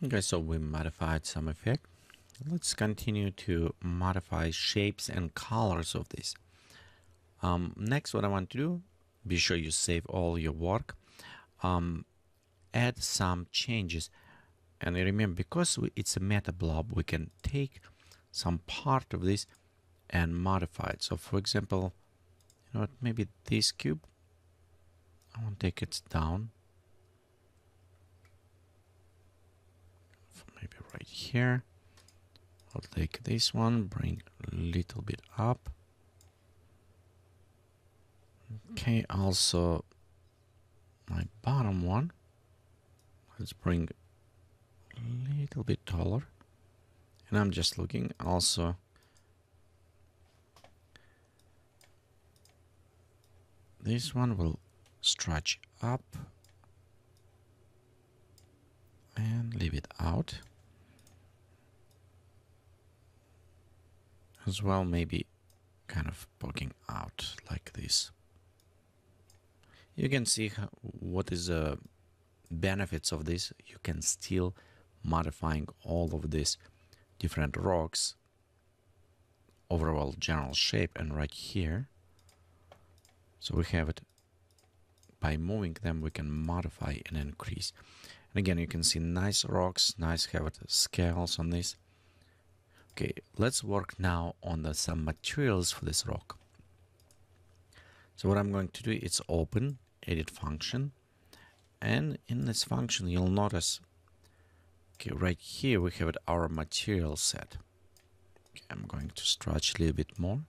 Okay, so we modified some effect. Let's continue to modify shapes and colors of this. Next, what I want to do, be sure you save all your work. Add some changes. And remember, because it's a meta blob, we can take some part of this and modify it. So for example, you know what, maybe this cube, I want to take it down. Maybe right here. I'll take this one, bring a little bit up. Okay, also my bottom one, let's bring a little bit taller. And I'm just looking also this one will stretch up and leave it out as well, maybe kind of poking out like this. You can see what is the benefits of this. You can still modifying all of these different rocks, overall general shape, and right here. So we have it by moving them, we can modify and increase. And again, you can see nice rocks, nice have it scales on this. Okay, let's work now on some materials for this rock. So what I'm going to do is open edit function, and in this function you'll notice, okay, right here we have our material set. Okay, I'm going to stretch a little bit more,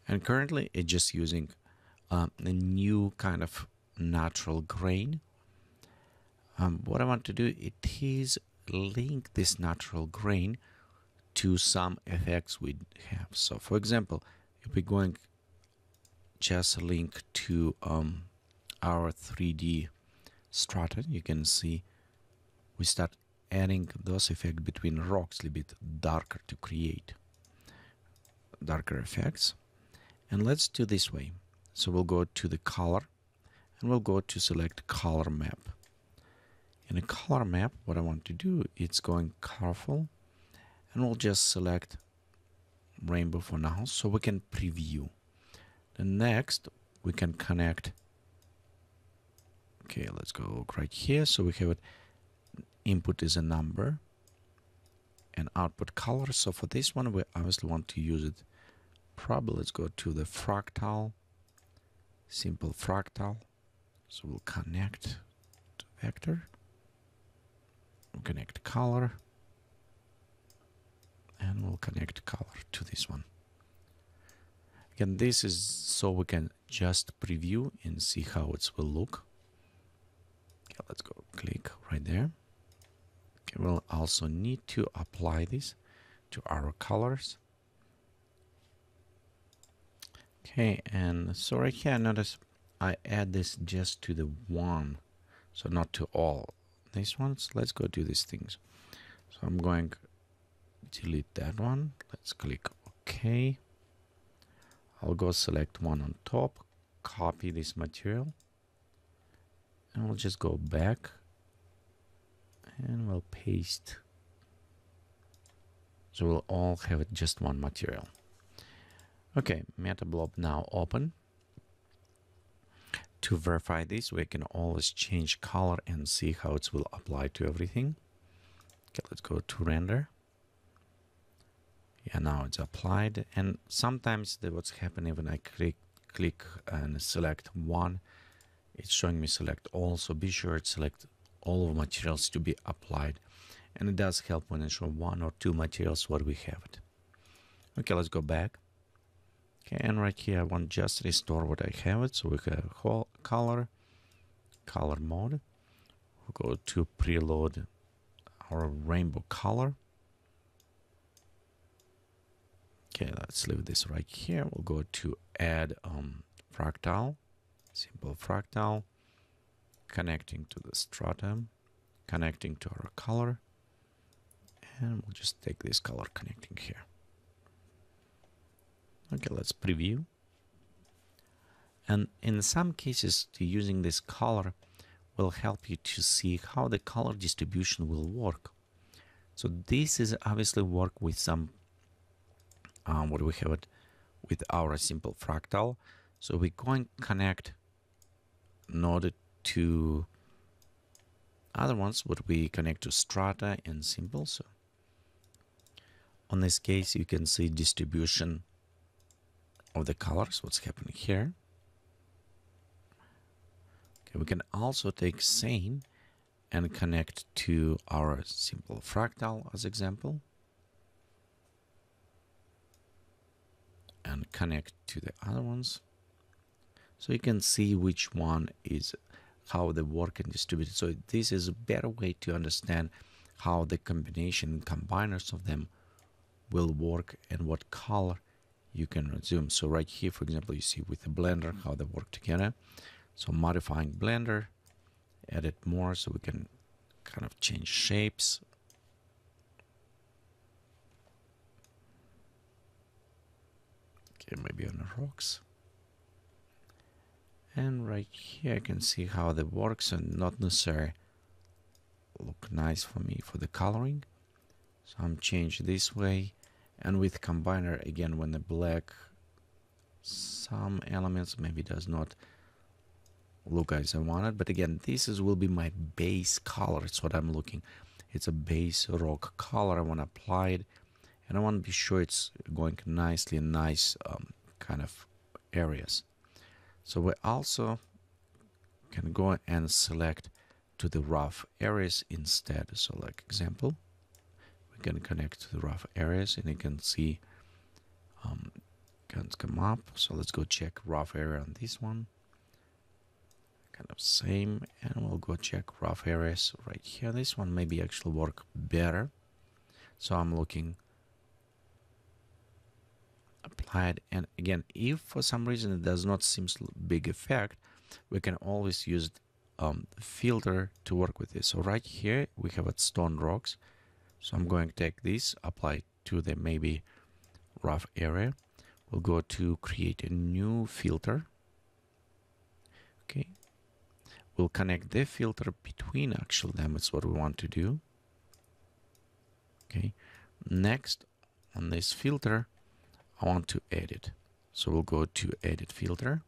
and currently it's just using a new kind of natural grain. What I want to do, it is link this natural grain to some effects we have. So for example, if we're going just link to our 3D strata, you can see we start adding those effects between rocks a little bit darker to create darker effects. And let's do this way. So we'll go to the color and we'll go to select color map. In a color map, what I want to do, it's going colorful, and we'll just select rainbow for now so we can preview. And next we can connect. Okay, let's go right here. So we have it, input is a number and output color. So for this one, we obviously want to use it. Probably let's go to the fractal, simple fractal. So we'll connect to vector, we'll connect color, and we'll connect color to this one. Again, this is so we can just preview and see how it will look. Okay, let's go click right there. Okay, we'll also need to apply this to our colors. Okay, and so right here, notice I add this just to the one, so not to all these ones. Let's go do these things. So I'm going to delete that one. Let's click OK. I'll go select one on top, copy this material, and we'll just go back and we'll paste. So we'll all have it just one material. Okay, meta blob now open. To verify this, we can always change color and see how it will apply to everything. Okay, let's go to render. Yeah, now it's applied, and sometimes what's happening when I click and select one, it's showing me select all. So be sure to select all of materials to be applied, and it does help when it shows one or two materials what we have it. Okay, let's go back. Okay, and right here I want just restore what I have it. So we have color mode. We'll go to preload our rainbow color. Okay, let's leave this right here. We'll go to add fractal, simple fractal, connecting to the stratum, connecting to our color, and we'll just take this color connecting here. Okay, let's preview. And in some cases, to using this color, will help you to see how the color distribution will work. So this is obviously work with some what we have it with our simple fractal. So we're going to connect node to other ones, what we connect to strata and simple. So on this case, you can see distribution of the colors, what's happening here. Okay, we can also take same and connect to our simple fractal as example, and connect to the other ones. So you can see which one is how the work and distributed. So this is a better way to understand how the combination combiners of them will work and what color you can resume. So right here, for example, you see with the blender how they work together. So modifying blender, edit more, so we can kind of change shapes. Okay, maybe on the rocks. And right here I can see how that works, and not necessarily look nice for me for the coloring. So I'm changed this way, and with combiner again, when the black, some elements maybe does not look as I wanted, but again, this will be my base color. It's what I'm looking. It's a base rock color. I want to apply it, and I want to be sure it's going nicely in nice kind of areas. So we also can go and select to the rough areas instead. So like example, we can connect to the rough areas, and you can see can come up. So let's go check rough area on this one. Kind of same, and we'll go check rough areas right here. This one maybe actually work better. So I'm looking applied, and again, if for some reason it does not seem big effect, we can always use filter to work with this. So right here we have stone rocks. So I'm going to take this, apply to the maybe rough area. We'll go to create a new filter. Okay, we'll connect the filter between actual them. It's what we want to do. Okay, next on this filter I want to edit. So we'll go to edit filter,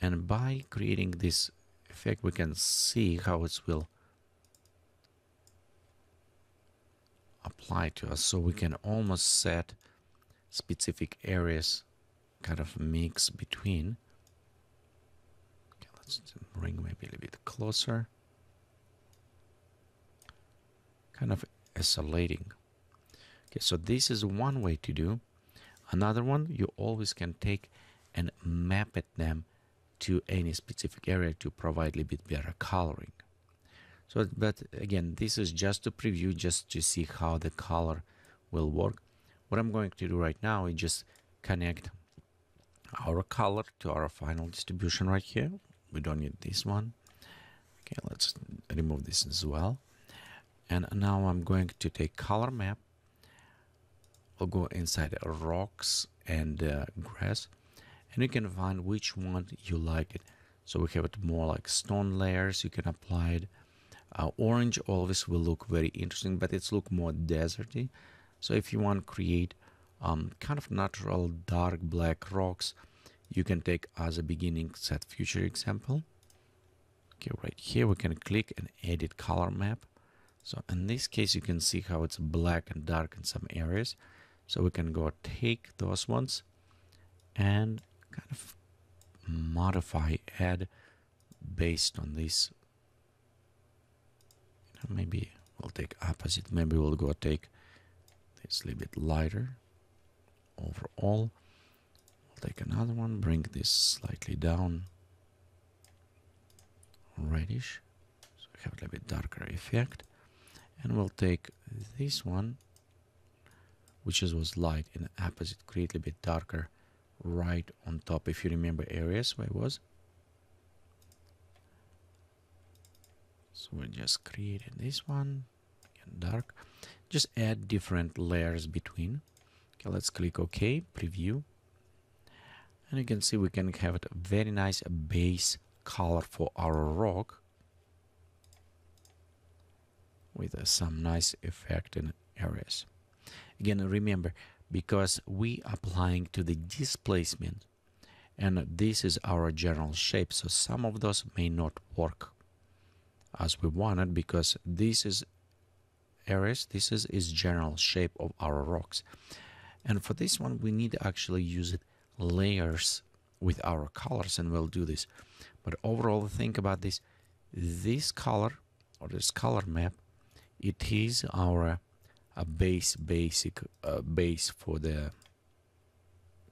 and by creating this effect we can see how it will apply to us. So we can almost set specific areas, kind of mix between. Okay, let's bring maybe a little bit closer, kind of isolating. Okay, so this is one way to do. Another one, you always can take and map at them to any specific area to provide a little bit better coloring. So, but again, this is just a preview, just to see how the color will work. What I'm going to do right now is just connect our color to our final distribution right here. We don't need this one. Okay, let's remove this as well. And now I'm going to take color map. I'll go inside rocks and grass, and you can find which one you like it. So we have it more like stone layers. You can apply it. Orange always will look very interesting, but it's look more deserty. So if you want to create kind of natural dark black rocks, you can take as a beginning set future example. Okay, right here we can click and edit color map. So in this case you can see how it's black and dark in some areas. So we can go take those ones and kind of modify, add based on this. Maybe we'll take opposite. Maybe we'll go take this a little bit lighter overall. We'll take another one, bring this slightly down, reddish, so we have a little bit darker effect. And we'll take this one, which was light, in the opposite, create a little bit darker right on top. If you remember areas where it was. So we just created this one, again dark. Just add different layers between. Okay, let's click OK, preview. And you can see we can have a very nice base color for our rock with some nice effect in areas. Again, remember, because we applying to the displacement, and this is our general shape, so some of those may not work as we wanted, because this is areas, this is general shape of our rocks. And for this one, we need to actually use it layers with our colors, and we'll do this. But overall, think about this color, or this color map, it is our basic base for the,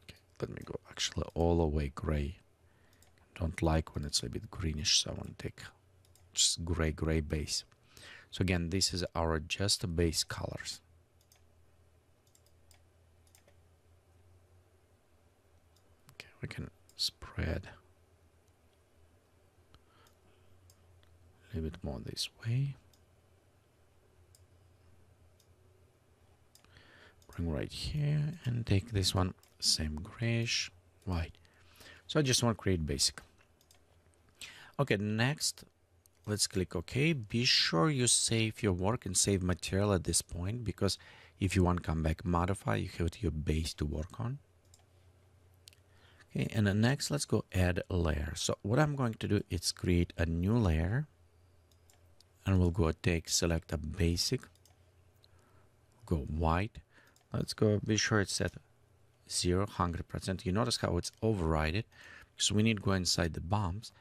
okay, let me go actually all the way gray. Don't like when it's a bit greenish, so I want to take just gray base. So again, this is our just base colors. Okay, we can spread a little bit more this way. Bring right here and take this one, same grayish white. So I just want to create basic. Okay, next, let's click OK. Be sure you save your work and save material at this point, because if you want to come back, modify, you have your base to work on. Okay, and then next, let's go add a layer. So what I'm going to do is create a new layer, and we'll go select a basic, go white. Let's go, be sure it's set 100%. You notice how it's overridden, because we need to go inside the bumps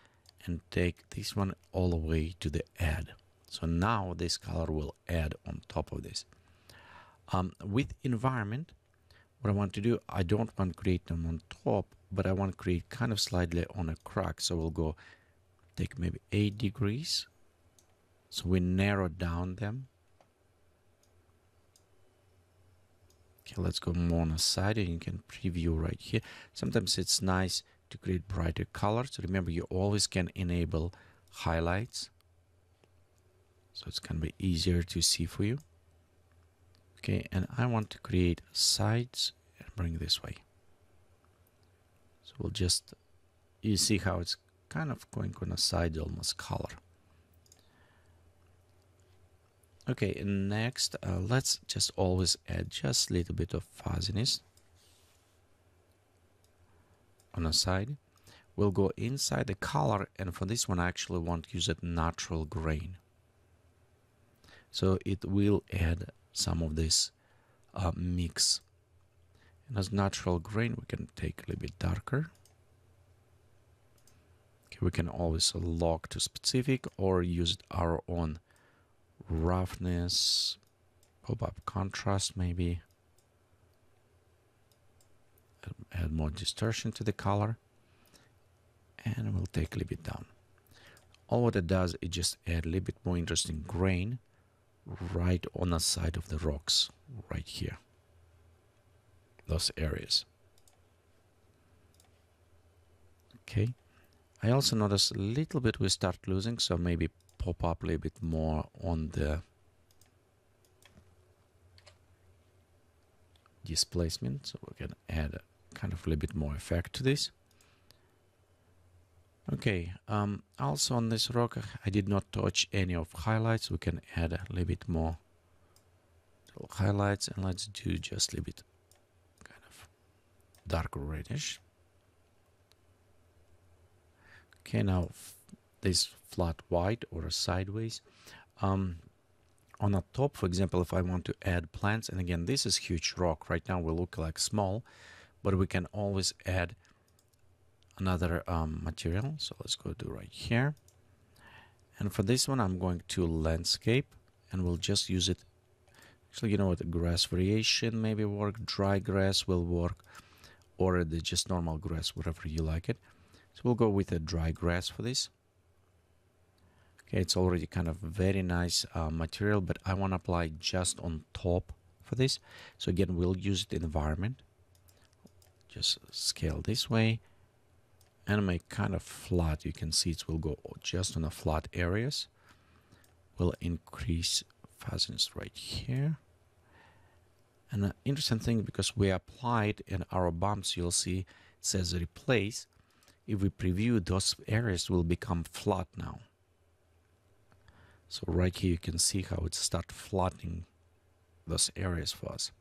and take this one all the way to the add. So now this color will add on top of this. With environment, what I want to do, I don't want to create them on top, but I want to create kind of slightly on a crack. So we'll go take maybe 8 degrees. So we narrow down them. Okay, let's go more on the side, and you can preview right here. Sometimes it's nice to create brighter colors. Remember, you always can enable highlights, so it's going to be easier to see for you. Okay, and I want to create sides and bring this way. So we'll just, you see how it's kind of going on a side almost color. Okay, and next, let's just always add just a little bit of fuzziness on the side. We'll go inside the color, and for this one, I actually want to use a natural grain. So it will add some of this mix. And as natural grain, we can take a little bit darker. Okay, we can always lock to specific or use our own roughness, pop-up contrast maybe, add more distortion to the color, and we'll take a little bit down. All what it does is just add a little bit more interesting grain right on the side of the rocks, right here, those areas. Okay, I also notice a little bit we start losing, so maybe pop up a little bit more on the displacement, so we can add kind of a little bit more effect to this. Okay, also on this rock, I did not touch any of highlights. We can add a little bit more highlights, and let's do just a little bit kind of darker reddish. Okay, now this flat white or sideways. On the top, for example, if I want to add plants, and again, this is huge rock. Right now we look like small, but we can always add another material. So let's go to right here. And for this one, I'm going to landscape, and we'll just use it. Actually, you know what, the grass variation maybe work, dry grass will work, or the just normal grass, whatever you like it. So we'll go with a dry grass for this. Okay, it's already kind of very nice material, but I want to apply just on top for this. So again, we'll use the environment. Just scale this way and make kind of flat. You can see it will go just on the flat areas. We'll increase fuzziness right here. And an interesting thing, because we applied in our bumps, you'll see it says replace. if we preview, those areas will become flat now. So right here you can see how it start flattening those areas for us,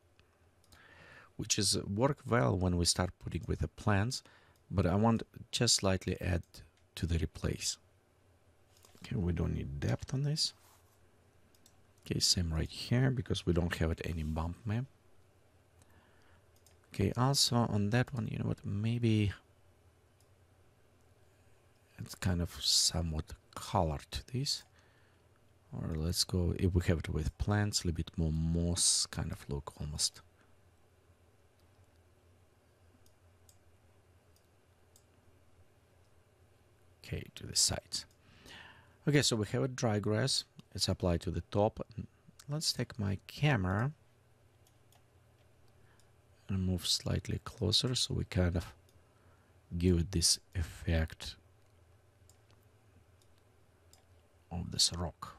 which is work well when we start putting with the plans, but I want just slightly add to the replace. Okay, we don't need depth on this. Okay, same right here because we don't have it any bump map. Okay, also on that one, you know what, maybe it's kind of somewhat colored to this. Or let's go, if we have it with plants, a little bit more moss kind of look almost. Okay, to the sides. Okay, so we have a dry grass. It's applied to the top. Let's take my camera and move slightly closer so we kind of give it this effect of this rock.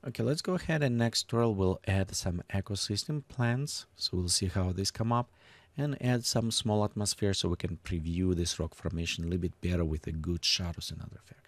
Okay, let's go ahead and next tutorial we'll add some ecosystem plants. So we'll see how these come up and add some small atmosphere so we can preview this rock formation a little bit better with the good shadows and other effects.